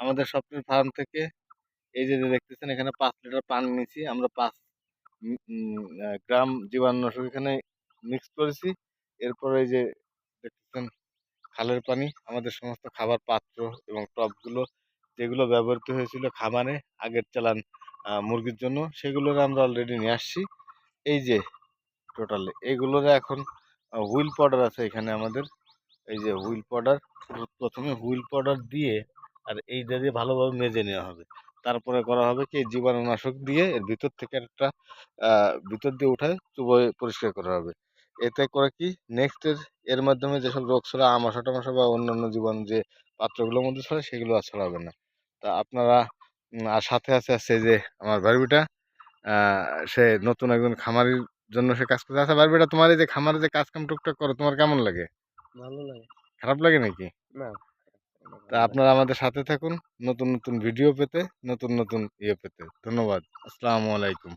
আমাদের স্বপ্নের ফার্ম থেকে এই যে দেখতেছেন এখানে 5 লিটার পানি নিয়েছি আমরা। 5 গ্রাম জীবাণুনাশক এখানে মিক্স করেছি। এরপরে এই যে দেখতেছেন খালের পানি, আমাদের সমস্ত খাবার পাত্র এবং টবগুলো যেগুলো ব্যবহৃত হয়েছিল খামারে আগের চালান মুরগির জন্য, সেগুলোর আমরা অলরেডি নিয়ে আসছি। এই যে টোটাল এইগুলোর এখন হুইল পাউডার আছে এখানে আমাদের। এই যে হুইল পাউডার, প্রথমে হুইল পাউডার দিয়ে আর এইটা দিয়ে ভালোভাবে মেজে নেওয়া হবে। তারপরে করা হবে কি জীবাণুনাশক দিয়ে এর ভিতর থেকে একটা ভিতর দিয়ে উঠায় চুবোয় পরিষ্কার করা হবে। এতে করে কি নেক্সট এর মাধ্যমে যেসব রোগ ছড়া আমাশা টামাশা বা অন্যান্য জীবাণু যে পাত্রগুলোর মধ্যে ছড়ায় সেগুলো আর ছড়াবে না। তা আপনারা আর সাথে আছে যে আমার বারবিটা, সে নতুন একজন খামারির জন্য সে কাজ করতে। আচ্ছা বারবিটা, তোমার এই যে খামারে যে কাজ কাম টুকটাক করো তোমার কেমন লাগে? ভালো লাগে। খারাপ লাগে নাকি? না, তা ভালো লাগে। আপনারা আমাদের সাথে থাকুন নতুন নতুন ভিডিও পেতে, নতুন নতুন ইয়ে পেতে। ধন্যবাদ। আসসালামু আলাইকুম।